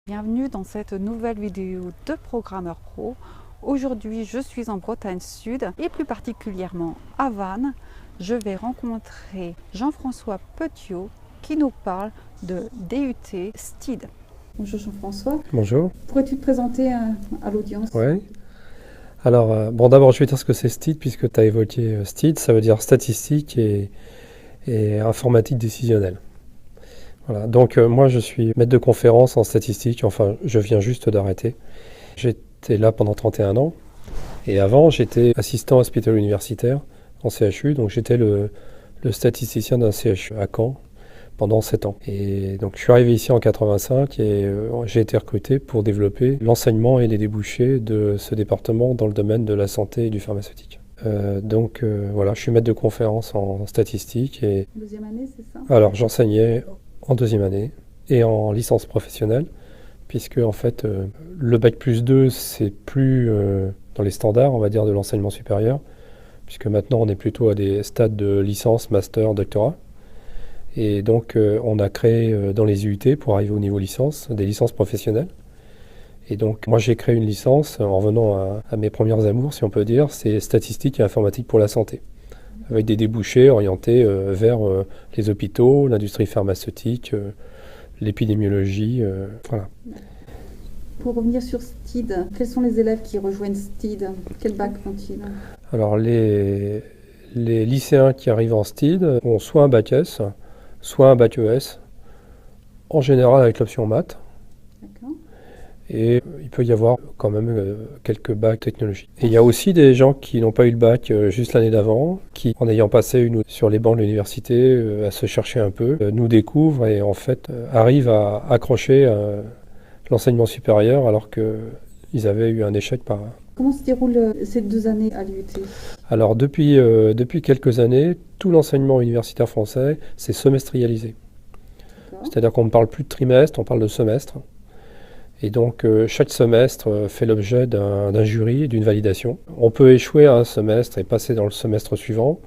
Bienvenue dans cette nouvelle vidéo de Programmeur Pro. Aujourd'hui, je suis en Bretagne Sud et plus particulièrement à Vannes. Je vais rencontrer Jean-François Petiot qui nous parle de DUT STID. Bonjour Jean-François. Bonjour. Pourrais-tu te présenter à l'audience? Oui. Alors, d'abord, je vais dire ce que c'est STID, puisque tu as évoqué STID, ça veut dire statistique et informatique décisionnelle. Voilà. Donc, moi, je suis maître de conférence en statistique, enfin, je viens juste d'arrêter. J'étais là pendant 31 ans, et avant, j'étais assistant hospitalier universitaire en CHU, donc j'étais le statisticien d'un CHU à Caen pendant 7 ans. Et donc, je suis arrivé ici en 85 et j'ai été recruté pour développer l'enseignement et les débouchés de ce département dans le domaine de la santé et du pharmaceutique. Voilà, je suis maître de conférence en statistique. Et Deuxième année, c'est ça? alors, j'enseignais en deuxième année et en licence professionnelle, puisque en fait, le bac+2, c'est plus dans les standards, on va dire, de l'enseignement supérieur, puisque maintenant, on est plutôt à des stades de licence, master, doctorat. Et donc, on a créé dans les UT, pour arriver au niveau licence, des licences professionnelles. Et donc, moi, j'ai créé une licence en revenant à mes premières amours, si on peut dire, c'est statistique et informatique pour la santé, avec des débouchés orientés vers les hôpitaux, l'industrie pharmaceutique, l'épidémiologie, voilà. Pour revenir sur STID, quels sont les élèves qui rejoignent STID? Quel bac font-ils? Alors, les lycéens qui arrivent en STID ont soit un bac S, soit un bac ES, en général avec l'option maths. D'accord. Et il peut y avoir quand même quelques bacs technologiques. Et il y a aussi des gens qui n'ont pas eu le bac juste l'année d'avant, qui, en ayant passé sur les bancs de l'université, à se chercher un peu, nous découvrent et en fait arrivent à accrocher l'enseignement supérieur alors qu'ils avaient eu un échec par... Comment se déroulent ces 2 années à l'UT? Alors depuis quelques années, tout l'enseignement universitaire français s'est semestrialisé. C'est-à-dire qu'on ne parle plus de trimestre, on parle de semestre. Et donc, chaque semestre fait l'objet d'un jury et d'une validation. On peut échouer à un semestre et passer dans le semestre suivant,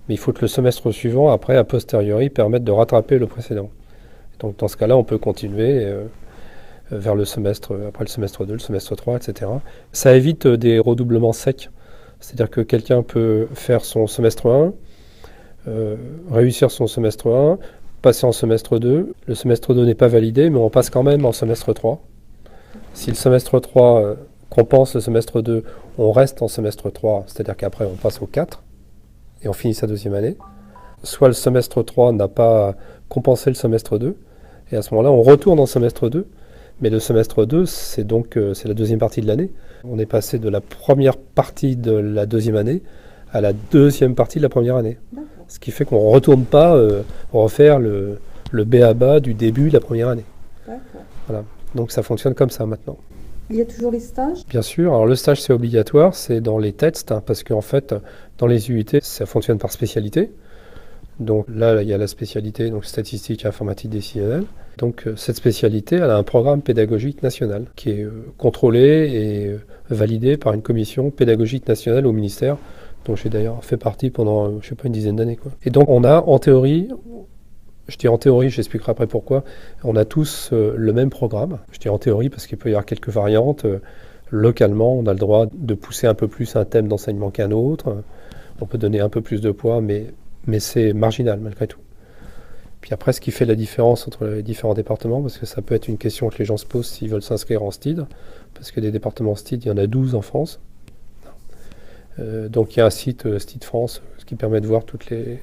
mais il faut que le semestre suivant, après, a posteriori, permette de rattraper le précédent. Donc, dans ce cas-là, on peut continuer vers le semestre, après le semestre 2, le semestre 3, etc. Ça évite des redoublements secs. C'est-à-dire que quelqu'un peut faire son semestre 1, réussir son semestre 1, passer en semestre 2. Le semestre 2 n'est pas validé, mais on passe quand même en semestre 3. Si le semestre 3 compense le semestre 2, on reste en semestre 3, c'est-à-dire qu'après on passe au 4 et on finit sa deuxième année. Soit le semestre 3 n'a pas compensé le semestre 2, et à ce moment-là on retourne en semestre 2, mais le semestre 2 c'est la deuxième partie de l'année. On est passé de la première partie de la deuxième année à la deuxième partie de la première année. Ce qui fait qu'on ne retourne pas refaire le b.a.-ba du début de la première année. Voilà. Donc ça fonctionne comme ça maintenant. Il y a toujours les stages? Bien sûr. Alors le stage c'est obligatoire, c'est dans les textes, parce qu'en fait dans les UIT ça fonctionne par spécialité. Donc là il y a la spécialité donc statistique et informatique décisionnelle. Donc cette spécialité elle a un programme pédagogique national qui est contrôlé et validé par une commission pédagogique nationale au ministère, dont j'ai d'ailleurs fait partie pendant une dizaine d'années, quoi. Et donc on a en théorie, je dis en théorie, j'expliquerai après pourquoi, on a tous le même programme. Je dis en théorie parce qu'il peut y avoir quelques variantes. Localement, on a le droit de pousser un peu plus un thème d'enseignement qu'un autre. On peut donner un peu plus de poids, mais c'est marginal malgré tout. Puis après, ce qui fait la différence entre les différents départements, parce que ça peut être une question que les gens se posent s'ils veulent s'inscrire en STID, parce que des départements STID, il y en a 12 en France. Donc il y a un site STID France, ce qui permet de voir toutes les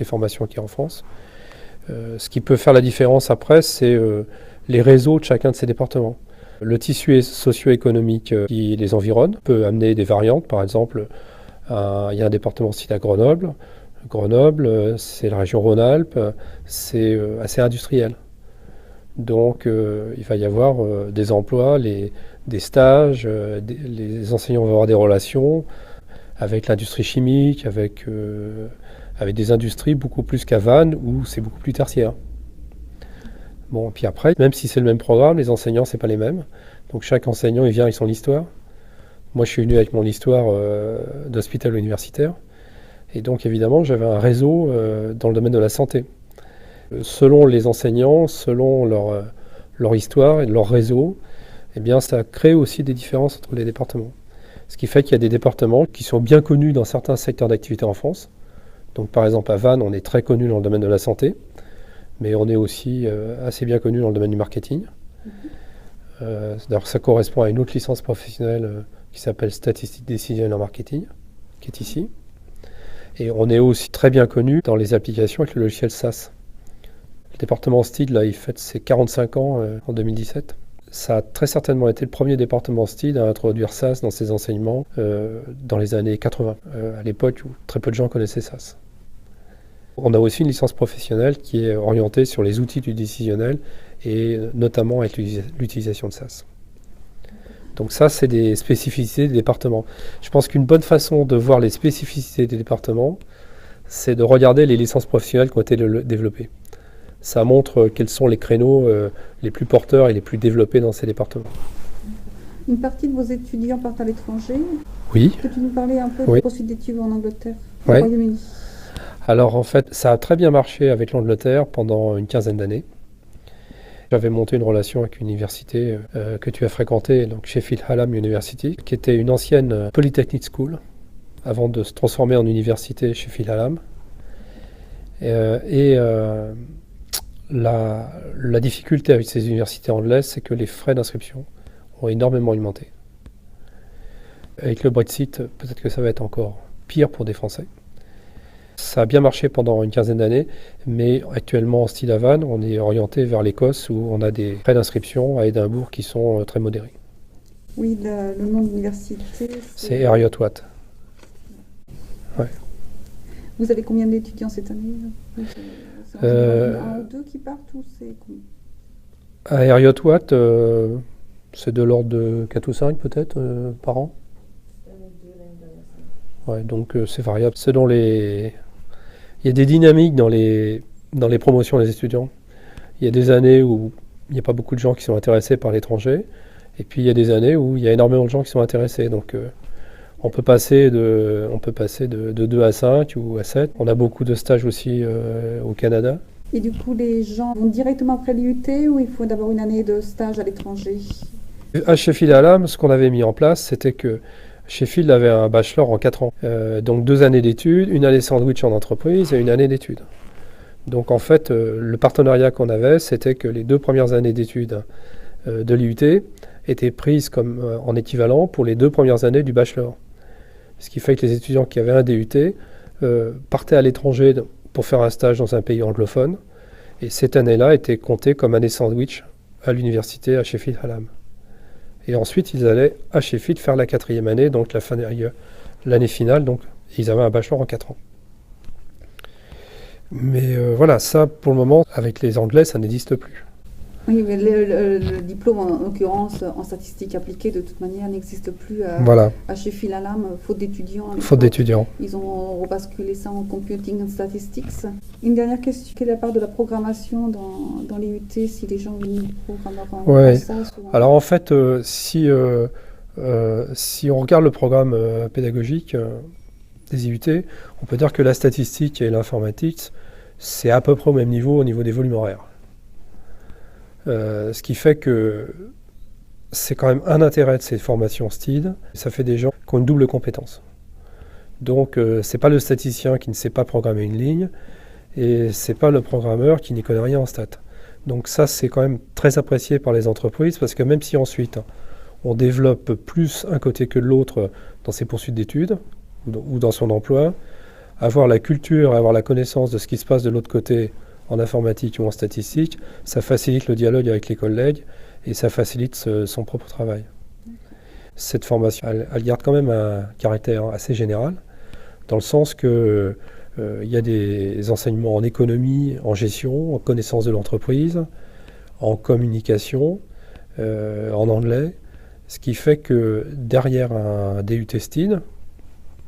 formations qu'il y a en France. Ce qui peut faire la différence après, c'est les réseaux de chacun de ces départements. Le tissu socio-économique qui les environne peut amener des variantes. Par exemple, il y a un département STID à Grenoble. Grenoble, c'est la région Rhône-Alpes, c'est assez industriel. Donc il va y avoir des emplois, des stages, les enseignants vont avoir des relations avec l'industrie chimique, avec des industries beaucoup plus qu'à Vannes, où c'est beaucoup plus tertiaire. Bon, puis après, même si c'est le même programme, les enseignants, c'est pas les mêmes. Donc chaque enseignant, il vient avec son histoire. Moi, je suis venu avec mon histoire d'hospital universitaire. Et donc, évidemment, j'avais un réseau dans le domaine de la santé. Selon les enseignants, selon leur histoire et leur réseau, eh bien, ça crée aussi des différences entre les départements. Ce qui fait qu'il y a des départements qui sont bien connus dans certains secteurs d'activité en France. Donc par exemple à Vannes, on est très connu dans le domaine de la santé, mais on est aussi assez bien connu dans le domaine du marketing. D'ailleurs, ça correspond à une autre licence professionnelle qui s'appelle Statistique décisionnelle en marketing, qui est ici. Et on est aussi très bien connu dans les applications avec le logiciel SAS. Le département STID, là, il fête ses 45 ans en 2017. Ça a très certainement été le premier département STID à introduire SAS dans ses enseignements dans les années 80, à l'époque où très peu de gens connaissaient SAS. On a aussi une licence professionnelle qui est orientée sur les outils du décisionnel et notamment avec l'utilisation de SAS. Donc ça, c'est des spécificités des départements. Je pense qu'une bonne façon de voir les spécificités des départements, c'est de regarder les licences professionnelles qui ont été développées. Ça montre quels sont les créneaux les plus porteurs et les plus développés dans ces départements. Une partie de vos étudiants partent à l'étranger. Oui. Peux-tu nous parler un peu de poursuite d'études en Angleterre, au Oui. Royaume-Uni? Alors en fait, ça a très bien marché avec l'Angleterre pendant une quinzaine d'années. J'avais monté une relation avec une université que tu as fréquentée, donc Sheffield Hallam University, qui était une ancienne Polytechnic School, avant de se transformer en université Sheffield Hallam. La difficulté avec ces universités anglaises, c'est que les frais d'inscription ont énormément augmenté. Avec le Brexit, peut-être que ça va être encore pire pour des Français. Ça a bien marché pendant une quinzaine d'années, mais actuellement en style à Vannes, on est orienté vers l'Écosse où on a des frais d'inscription à Édimbourg qui sont très modérés. Oui, le nom de l'université, c'est Heriot-Watt. Ouais. Vous avez combien d'étudiants cette année? C'est un ou deux qui partent ou c'est combien? À Heriot-Watt, c'est de l'ordre de 4 ou 5 peut-être par an. Ouais, donc c'est variable. Selon les... Il y a des dynamiques dans les promotions des étudiants. Il y a des années où il n'y a pas beaucoup de gens qui sont intéressés par l'étranger. Et puis il y a des années où il y a énormément de gens qui sont intéressés. Donc on peut passer de 2 à 5 ou à 7. On a beaucoup de stages aussi au Canada. Et du coup, les gens vont directement après l'IUT ou il faut d'abord une année de stage à l'étranger? À Sheffield Hallam, ce qu'on avait mis en place, c'était que Sheffield avait un bachelor en 4 ans. Donc 2 années d'études, une année sandwich en entreprise et une année d'études. Donc en fait, le partenariat qu'on avait, c'était que les 2 premières années d'études de l'IUT étaient prises comme en équivalent pour les 2 premières années du bachelor. Ce qui fait que les étudiants qui avaient un DUT partaient à l'étranger pour faire un stage dans un pays anglophone. Et cette année-là était comptée comme année sandwich à l'université à Sheffield Hallam. Et ensuite, ils allaient à Sheffield faire la 4e année, donc l'année finale. Donc, ils avaient un bachelor en 4 ans. Mais voilà, ça, pour le moment, avec les Anglais, ça n'existe plus. Oui, mais le diplôme, en l'occurrence, en statistique appliquée, de toute manière, n'existe plus à Sheffield Hallam, faute d'étudiants. Faute d'étudiants. Ils ont rebasculé ça en Computing and Statistics. Une dernière question, quelle est la part de la programmation dans les UT, si les gens viennent programmer en SAS ou en... Alors en fait, si on regarde le programme pédagogique des IUT, on peut dire que la statistique et l'informatique, c'est à peu près au même niveau, au niveau des volumes horaires. Ce qui fait que c'est quand même un intérêt de ces formations STID, ça fait des gens qui ont une double compétence. Donc c'est pas le statisticien qui ne sait pas programmer une ligne, et c'est pas le programmeur qui n'y connaît rien en stats. Donc ça, c'est quand même très apprécié par les entreprises, parce que même si ensuite on développe plus un côté que l'autre dans ses poursuites d'études ou dans son emploi, avoir la culture, avoir la connaissance de ce qui se passe de l'autre côté en informatique ou en statistique, ça facilite le dialogue avec les collègues et ça facilite son propre travail. Cette formation, elle garde quand même un caractère assez général, dans le sens que il y a des enseignements en économie, en gestion, en connaissance de l'entreprise, en communication, en anglais, ce qui fait que derrière un DUT STID,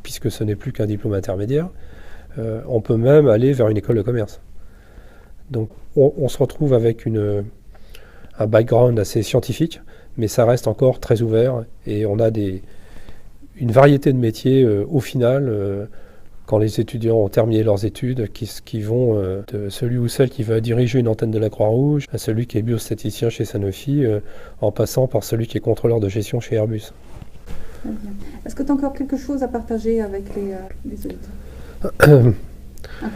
puisque ce n'est plus qu'un diplôme intermédiaire, on peut même aller vers une école de commerce. Donc on se retrouve avec un background assez scientifique, mais ça reste encore très ouvert et on a une variété de métiers au final. quand les étudiants ont terminé leurs études, qui vont de celui ou celle qui va diriger une antenne de la Croix-Rouge à celui qui est biostatisticien chez Sanofi, en passant par celui qui est contrôleur de gestion chez Airbus. Très bien. Est-ce que tu as encore quelque chose à partager avec les auditeurs? Un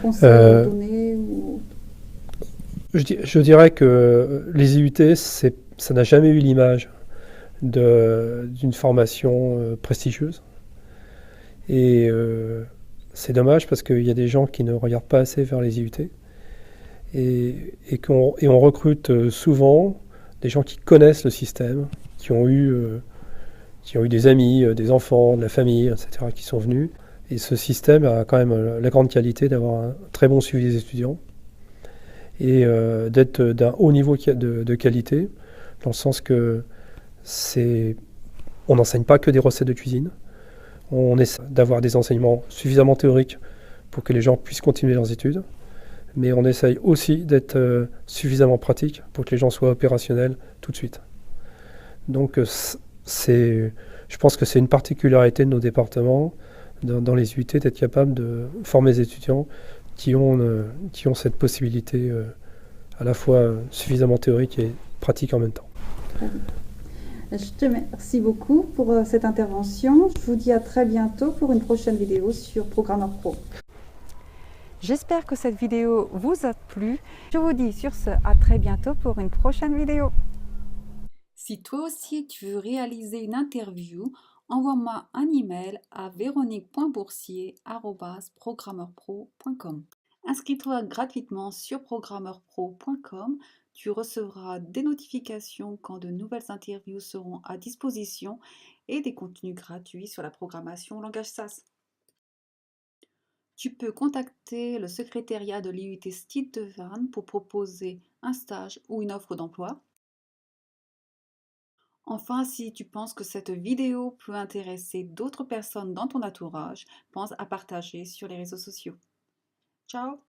conseil à donner ou... Je dirais que les IUT, ça n'a jamais eu l'image d'une formation prestigieuse. Et c'est dommage parce qu'il y a des gens qui ne regardent pas assez vers les IUT. Et on recrute souvent des gens qui connaissent le système, qui ont eu des amis, des enfants, de la famille, etc., qui sont venus. Et ce système a quand même la grande qualité d'avoir un très bon suivi des étudiants et d'être d'un haut niveau de qualité, dans le sens que on n'enseigne pas que des recettes de cuisine. On essaie d'avoir des enseignements suffisamment théoriques pour que les gens puissent continuer leurs études, mais on essaye aussi d'être suffisamment pratique pour que les gens soient opérationnels tout de suite. Donc je pense que c'est une particularité de nos départements, dans les IUT, d'être capable de former des étudiants qui ont cette possibilité à la fois suffisamment théorique et pratique en même temps. Je te remercie beaucoup pour cette intervention. Je vous dis à très bientôt pour une prochaine vidéo sur Programmeur Pro. J'espère que cette vidéo vous a plu. Je vous dis sur ce à très bientôt pour une prochaine vidéo. Si toi aussi tu veux réaliser une interview, envoie-moi un email à véronique.boursier@programmeurpro.com. Inscris-toi gratuitement sur programmeurpro.com. Tu recevras des notifications quand de nouvelles interviews seront à disposition et des contenus gratuits sur la programmation langage SAS. Tu peux contacter le secrétariat de l'IUT Stide de Vannes pour proposer un stage ou une offre d'emploi. Enfin, si tu penses que cette vidéo peut intéresser d'autres personnes dans ton entourage, pense à partager sur les réseaux sociaux. Ciao!